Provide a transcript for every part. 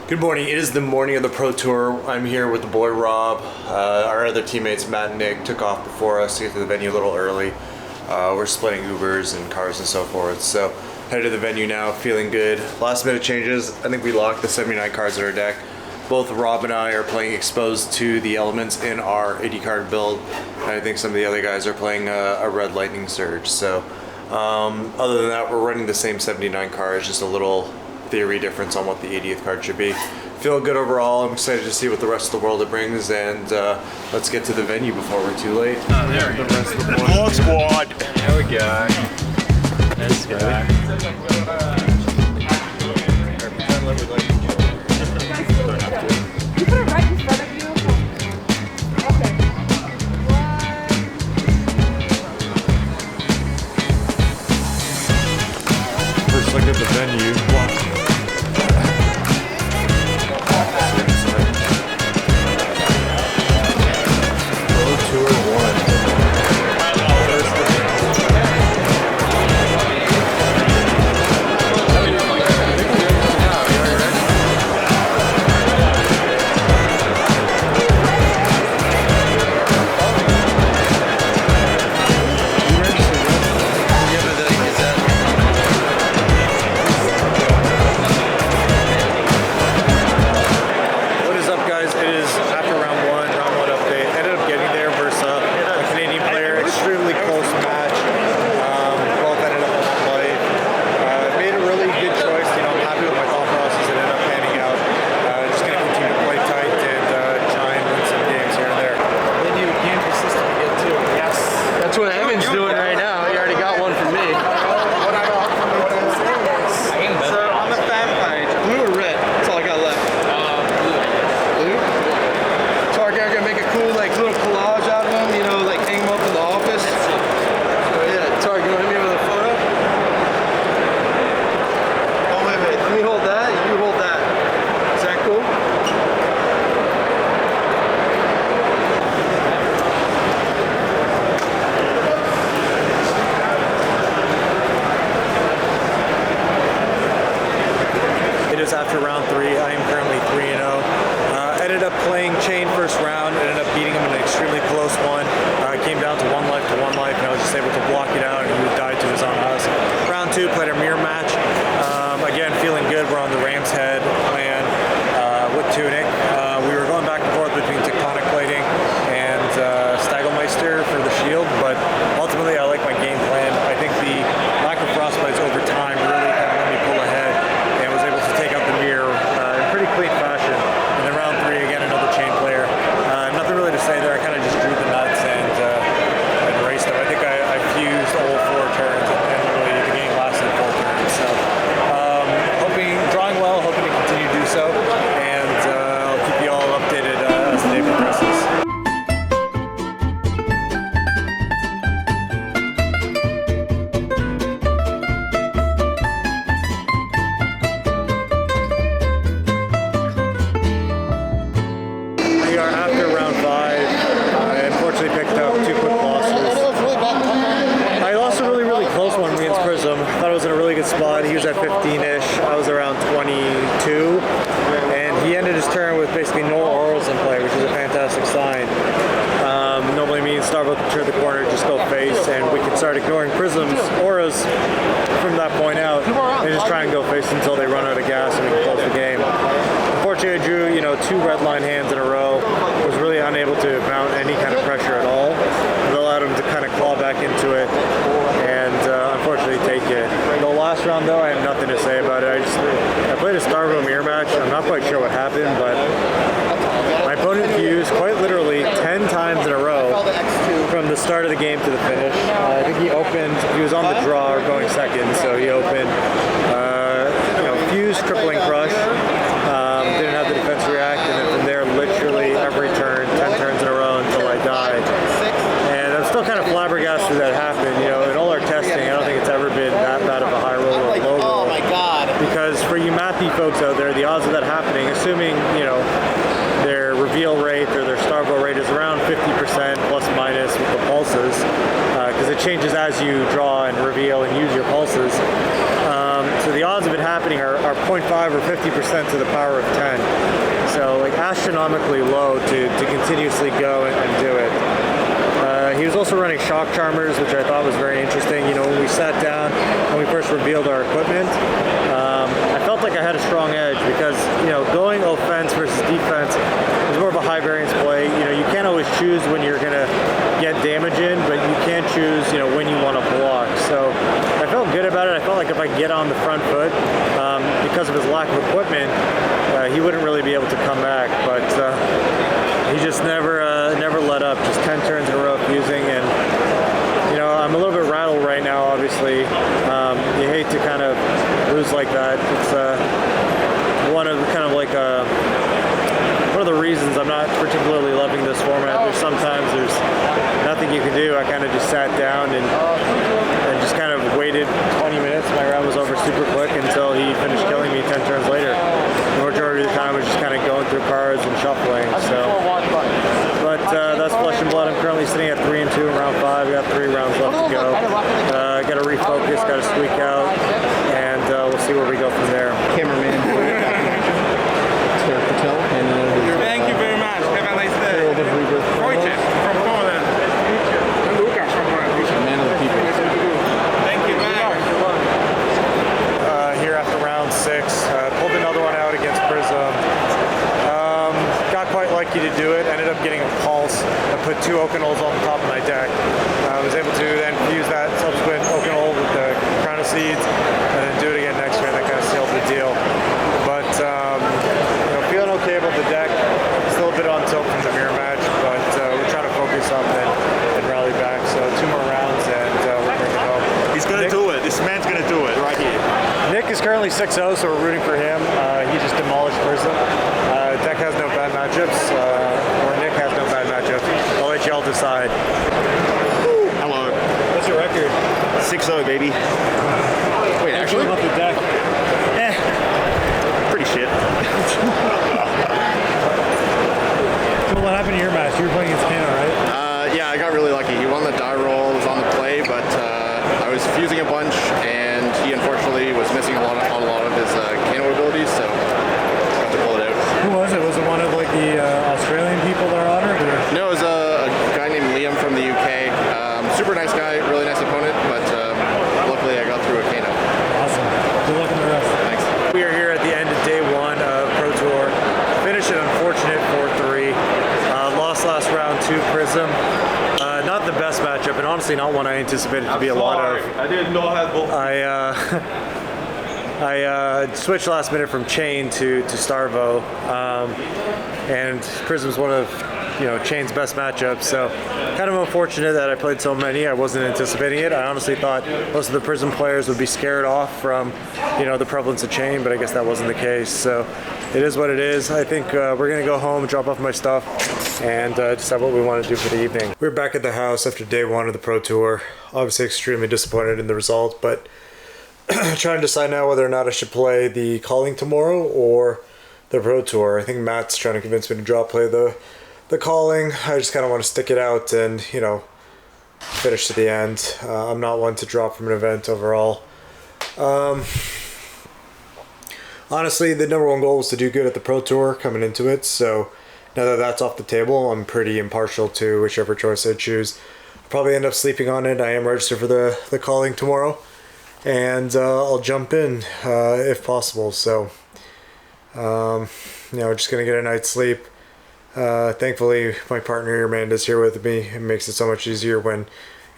Good morning. It is the morning of the Pro Tour. I'm here with the boy Rob. Our other teammates, Matt and Nick, took off before us to get to the venue a little early. We're splitting Ubers and cars and so forth. So headed to the venue now, feeling good. Last minute changes. I think we locked the 79 cards at our deck. Both Rob and I are playing exposed to the elements in our 80 card build. And I think some of the other guys are playing a red lightning surge. So other than that, we're running the same 79 cards, just a little theory difference on what the 80th card should be. Feel good overall. I'm excited to see what the rest of the world it brings, and let's get to the venue before we're too late. There we go. Vlog squad. There we go. Let's go. You put it right in front of you? Okay. First look at the venue. After round 3, I am currently 3-0. Ended up playing Chain first round, ended up beating him in an extremely close one. Came down to one life, and I was just able to block it out, and he died to his own us. Round 2, played a mirror match. Again, feeling good. We're on the Ram's Head plan with Tunic. We were going back and forth between Tectonic Plating and Stagelmeister for the shield, but ultimately I like my game plan. I think the lack of frostbites over time really kind of let me pull ahead. Clean fashion. And then round 3 again, another Chain player. Nothing really to say there. I kind of just drew the nuts and raced them. I think I fused all 4 turns, and really the game lasted 4 turns. So drawing well, hoping to continue to do so, and I'll keep you all updated as the day progresses. Spot. He was at 15-ish. I was around 22, and he ended his turn with basically no orals in play, which is a fantastic sign. Normally means Starbuck can turn the corner, just go face, and we can start ignoring Prism's auras from that point out, and just try and go face until they run out of gas and we can close the game. Unfortunately, I drew 2 red line hands in a row. Was really unable to mount any kind of pressure at all. It allowed him to kind of claw back into it, and unfortunately take it. The last round though, I have nothing to say about it. I played a Starvo mirror match. I'm not quite sure what happened, but my opponent fused quite literally 10 times in a row from the start of the game to the finish. I think he was on the draw or going second, so he opened, fused, crippling crush, didn't have the defense react, and then from there literally every turn, 10 turns in a row until I died. And I'm still kind of flabbergasted that happened. In all our testing, I don't think it's ever been that bad of a high roll or a low roll. Oh my god. Because for you mathy folks out there, the odds of that happening, assuming, their reveal rate or their starvo rate is around 50% plus minus with the pulses, because it changes as you draw and reveal and use your pulses. So the odds of it happening are 0.5 or 50% to the power of 10. So like astronomically low to continuously go and do it. He was also running shock charmers, which I thought was very interesting. You know, when we sat down and we first revealed our equipment, I felt like I had a strong edge because, you know, going offense versus defense is more of a high variance play. You know, you can't always choose when you're going to get damage in, but you can choose, you know, when you want to block. So I felt good about it. I felt like if I get on the front foot, because of his lack of equipment, he wouldn't really be able to come back. But he just never let up. Just 10 turns in a row of fusing, and you know, I'm a little bit rattled right now. Obviously, you hate to kind of lose like that. It's one of the reasons I'm not particularly loving this format. There's nothing you can do. I kind of just sat down and just kind of waited 20 minutes. My round was over super quick until he finished killing me 10 turns later. The majority of the time I was just kind of going through cards and shuffling. But that's Flesh and Blood. I'm currently sitting at 3-2 in round 5. We got 3 rounds left to go. Got to refocus, got to squeak out, and we'll see where we go from there. Cameraman Tariq Patel, and thank you very much. Have a nice day. Wojciech from Poland. Lucas from Poland. man of the people. Thank you, man. Here after round 6, pulled another one out against Prism. Got quite lucky to do it. Ended up getting a pulse. I put 2 Oakenolds on the top of my deck. I was able to then fuse that subsequent Oakenol with the Crown of Seeds, and then do it again next turn. That kind of sealed the deal. But you know, feeling okay about the deck. Still a bit on tilt from the mirror match, but we're trying to focus up and rally back. So 2 more rounds, and we're going to go. He's gonna do it. This man's gonna do it right here. Nick is currently 6-0, so we're rooting for him. He just demolished Prism. Deck has no bad matchups, or Nick has no bad matchups. I'll let y'all decide. Hello. What's your record? 6-0, baby. Wait, actually? About the deck. Pretty shit. So what happened to your match? You were playing against Kano, right? Yeah, I got really lucky. He won the die roll, was on the play, but I was fusing a bunch, and he unfortunately was missing a lot of his Kano abilities, so I got to pull it out. Who was it? Was it one of like the Australian people that are honored? Or? No, it was a guy named Liam from the UK. Super nice guy, really nice opponent, but luckily I got through a Kano. Awesome. Good luck in the rest. Thanks. We are here at the end of day 1 of Pro Tour. Finished an unfortunate 4-3. Lost last round to Prism. Not the best matchup, and honestly not one I anticipated to be a lot of. I didn't know how to I switched last minute from Chain to Starvo, and Prism's one of Chain's best matchups. So kind of unfortunate that I played so many. I wasn't anticipating it. I honestly thought most of the Prism players would be scared off from the prevalence of Chain, but I guess that wasn't the case. So it is what it is. I think we're gonna go home, drop off my stuff, and decide what we want to do for the evening. We're back at the house after day 1 of the Pro Tour. Obviously extremely disappointed in the result, but trying to decide now whether or not I should play the Calling tomorrow or the Pro Tour. I think Matt's trying to convince me to play the Calling. I just kind of want to stick it out and finish to the end. I'm not one to drop from an event overall. Honestly, the number 1 goal was to do good at the Pro Tour coming into it, so now that that's off the table, I'm pretty impartial to whichever choice I choose. I'll probably end up sleeping on it. I am registered for the Calling tomorrow, and I'll jump in if possible. So just gonna get a night's sleep. Thankfully my partner Amanda's here with me. It makes it so much easier when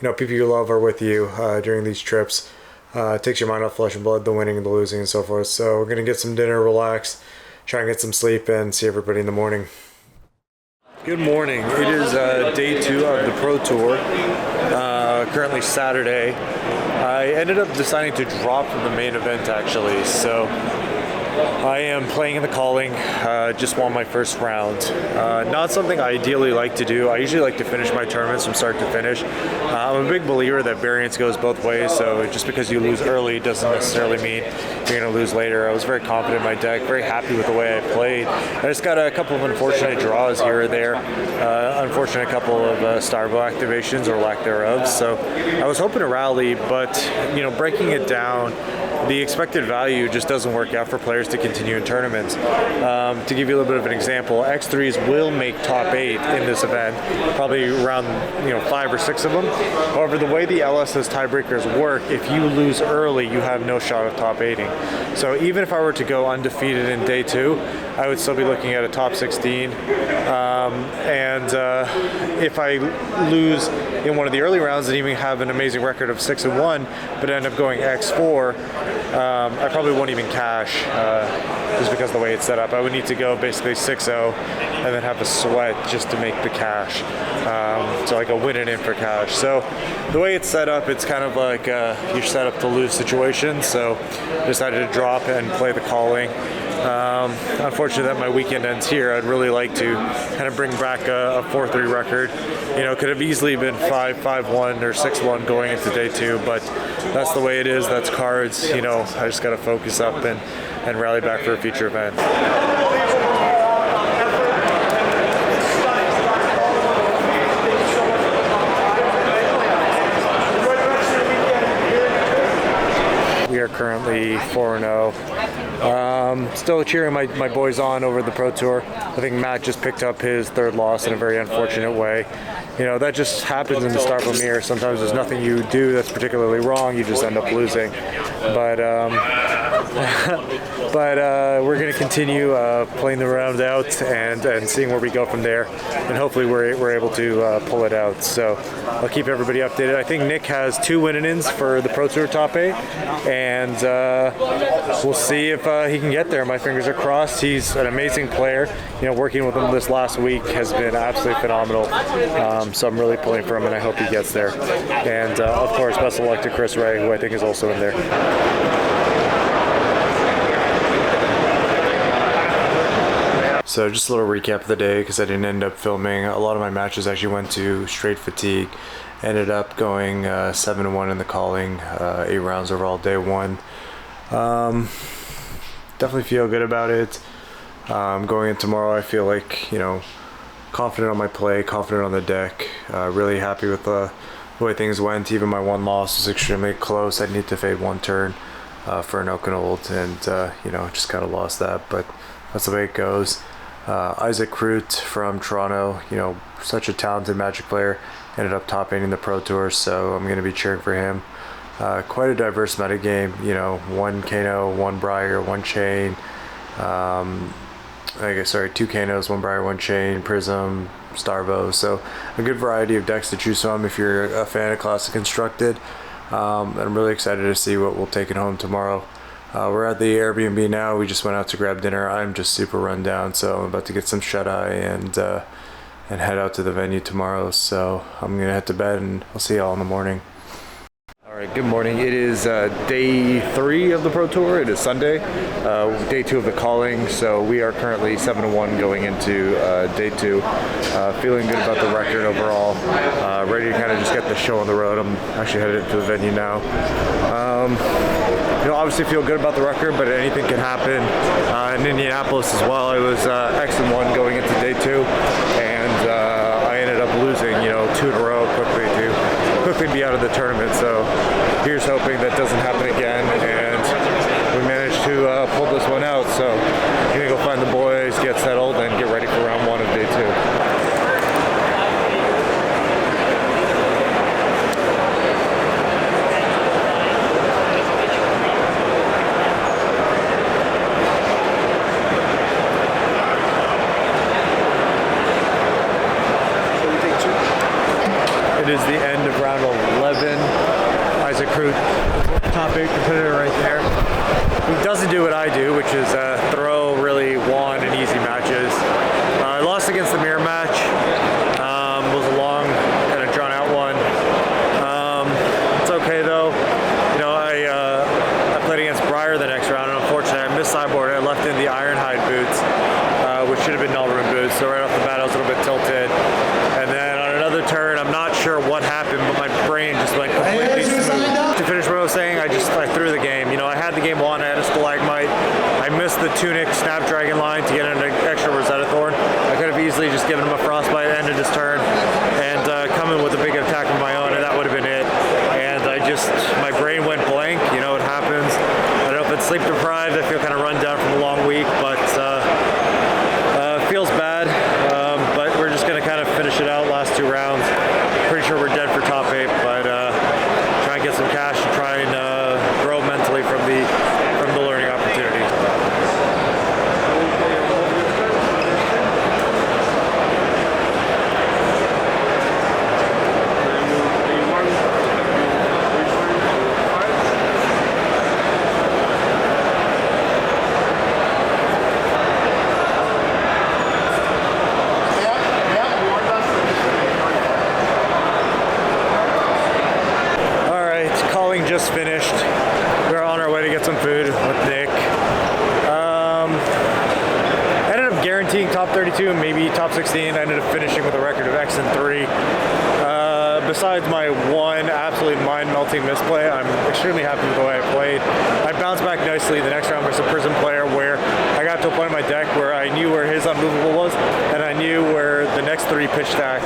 people you love are with you during these trips. It takes your mind off Flesh and Blood, the winning and the losing and so forth. So we're gonna get some dinner, relax, try and get some sleep, and see everybody in the morning. Good morning. It is day 2 of the Pro Tour. Currently Saturday. I ended up deciding to drop from the main event actually, so I am playing in the calling. Just won my first round. Not something I ideally like to do. I usually like to finish my tournaments from start to finish. I'm a big believer that variance goes both ways, so just because you lose early doesn't necessarily mean you're going to lose later. I was very confident in my deck, very happy with the way I played. I just got a couple of unfortunate draws here or there. Unfortunate couple of Starvo activations or lack thereof. So I was hoping to rally, but breaking it down, the expected value just doesn't work out for players to continue in tournaments. To give you a little bit of an example, X3s will make top 8 in this event, probably around 5 or 6 of them. However, the way the LSS tiebreakers work, if you lose early, you have no shot of top 8ing. So even if I were to go undefeated in day 2, I would still be looking at a top 16. If I lose in one of the early rounds and even have an amazing record of 6-1, but end up going X4, I probably won't even cash just because of the way it's set up. I would need to go basically 6-0 and then have a sweat just to make the cash. So like a win and in for cash. So the way it's set up, it's kind of like you're set up to lose situation. So I decided to drop and play the calling. Unfortunately that my weekend ends here. I'd really like to kind of bring back a 4-3 record. Could have easily been 5-5-1 or 6-1 going into day 2, but that's the way it is. That's cards. I just got to focus up and rally back for a future event. We are currently 4-0. Still cheering my boys on over the Pro Tour. I think Matt just picked up his 3rd loss in a very unfortunate way. That just happens in the Starvo mirror. Sometimes there's nothing you do that's particularly wrong. You just end up losing. But we're going to continue playing the round out and seeing where we go from there. And hopefully we're able to pull it out. So I'll keep everybody updated. I think Nick has 2 win-ins for the Pro Tour top 8. And we'll see if he can get there. My fingers are crossed. He's an amazing player. Working with him this last week has been absolutely phenomenal. So I'm really pulling for him, and I hope he gets there. And of course, best of luck to Chris Ray, who I think is also in there. So just a little recap of the day, because I didn't end up filming. A lot of my matches actually went to straight fatigue. Ended up going 7-1 in the calling, 8 rounds overall day 1. Definitely feel good about it. Going in tomorrow, I feel like, confident on my play, confident on the deck. Really happy with the way things went. Even my 1 loss was extremely close. I need to fade 1 turn for an Okanold, and just kind of lost that, but that's the way it goes. Isaac Kroot from Toronto, such a talented Magic player, ended up top 8 in the Pro Tour, so I'm going to be cheering for him. Quite a diverse metagame, 1 Kano, 1 Briar, 1 Chain, 2 Kanos, 1 Briar, 1 Chain, Prism, Starvo, so a good variety of decks to choose from if you're a fan of Classic Constructed. I'm really excited to see what we'll take it home tomorrow. We're at the Airbnb now. We just went out to grab dinner. I'm just super run down, so I'm about to get some shut-eye and head out to the venue tomorrow. So I'm gonna head to bed, and I'll see y'all in the morning. All right, good morning. It is day 3 of the Pro Tour. It is Sunday, day 2 of the calling. So we are currently 7-1 going into day 2. Feeling good about the record overall. Ready to kind of just get the show on the road. I'm actually headed to the venue now. Obviously feel good about the record, but anything can happen. In Indianapolis as well, I was X-1 going into day 2, and I ended up losing, 2 in a row quickly be out of the tournament. So here's hoping that doesn't happen again, and we managed to pull this one out. So I'm gonna go find the boys, get settled, and get ready for round 1 of day 2. It is the end of round 11. Isaac Kroot, top 8 competitor right there. He doesn't do what I do, which is throw really won and easy matches. I lost against the mirror match. Was a long, kind of drawn out one. It's okay though. I played against Briar the next round, and unfortunately I missed sideboard. I left my brain went blank. You know, it happens. I don't know if it's sleep deprived. I feel kind of run down from a long week, but feels bad. But we're just gonna kind of finish it out last 2 rounds. Pretty sure we're dead for top 8, but try and get some cash to try and grow mentally from the learning opportunity. Just finished. We're on our way to get some food with Nick. Ended up guaranteeing top 32, maybe top 16. I ended up finishing with a record of X and 3. Besides my one absolutely mind-melting misplay, I'm extremely happy with the way I played. I bounced back nicely the next round versus a prison player where I got to a point in my deck where I knew where his unmovable was, and I knew where the next 3 pitch stack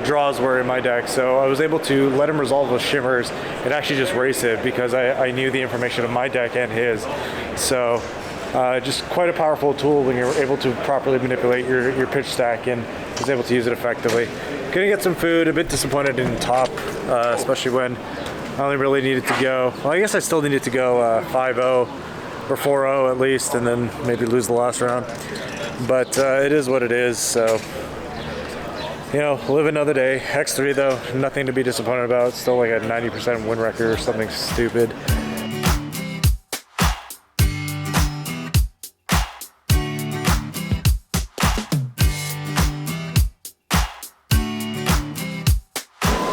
draws were in my deck, so I was able to let him resolve those shimmers and actually just race it because I knew the information of my deck and his. So just quite a powerful tool when you're able to properly manipulate your pitch stack, and was able to use it effectively. Gonna get some food. A bit disappointed in top, especially when I only really needed to go, well, I guess I still needed to go 5-0 or 4-0 at least, and then maybe lose the last round, but it is what it is. So you know, live another day. X3 though, nothing to be disappointed about. Still like a 90% win record or something stupid.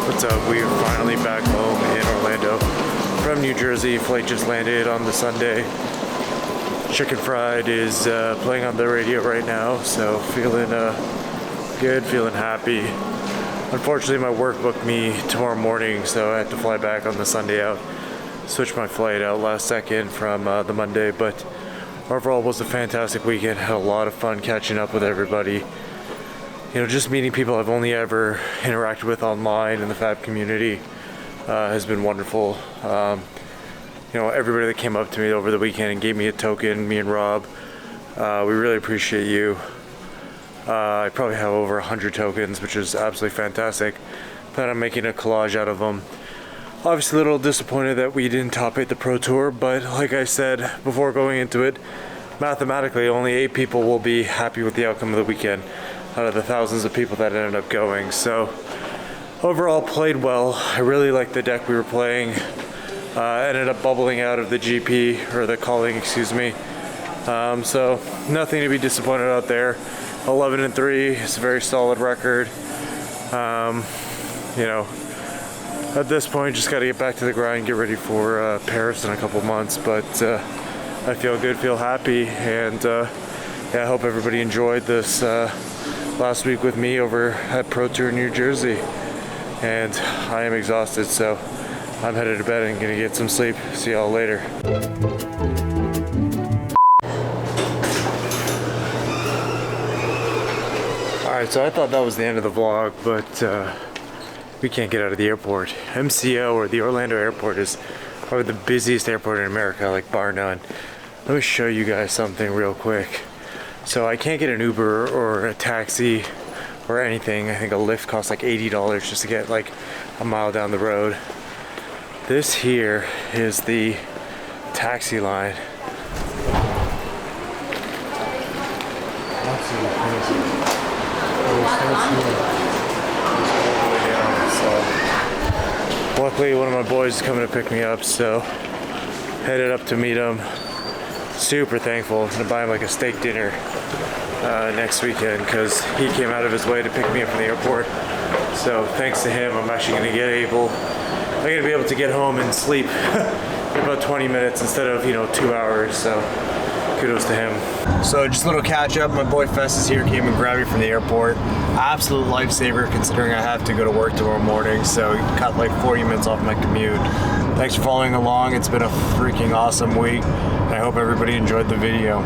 What's up? We are finally back home in Orlando from New Jersey. Flight just landed on the Sunday. Chicken Fried is playing on the radio right now, so feeling good, feeling happy. Unfortunately, my work booked me tomorrow morning, so I had to fly back on the Sunday out. Switched my flight out last second from the Monday, but overall it was a fantastic weekend. Had a lot of fun catching up with everybody. You know, just meeting people I've only ever interacted with online in the FAB community has been wonderful. You know, everybody that came up to me over the weekend and gave me a token, me and Rob, we really appreciate you. I probably have over 100 tokens, which is absolutely fantastic. Plan on making a collage out of them. Obviously a little disappointed that we didn't top 8 the Pro Tour, but like I said before going into it, mathematically only 8 people will be happy with the outcome of the weekend out of the thousands of people that ended up going. So overall played well. I really liked the deck we were playing. Ended up bubbling out of the GP, or the calling, excuse me. So nothing to be disappointed out there. 11-3 is a very solid record. You know, at this point, just got to get back to the grind, get ready for Paris in a couple months. But I feel good, feel happy, and yeah, I hope everybody enjoyed this last week with me over at Pro Tour New Jersey. And I am exhausted, so I'm headed to bed and gonna get some sleep. See y'all later. Alright, so I thought that was the end of the vlog, but we can't get out of the airport. MCO, or the Orlando airport, is probably the busiest airport in America, like bar none. Let me show you guys something real quick. So I can't get an Uber or a taxi or anything. I think a Lyft costs like $80 just to get like a mile down the road. This here is the taxi line. Luckily one of my boys is coming to pick me up, so headed up to meet him. Super thankful. I'm gonna buy him like a steak dinner next weekend because he came out of his way to pick me up from the airport. So thanks to him, I'm actually gonna be able to get home and sleep in about 20 minutes instead of 2 hours. So kudos to him. So just a little catch up. My boy Fess is here, came and grabbed me from the airport. Absolute lifesaver considering I have to go to work tomorrow morning. So cut like 40 minutes off my commute. Thanks for following along. It's been a freaking awesome week. I hope everybody enjoyed the video.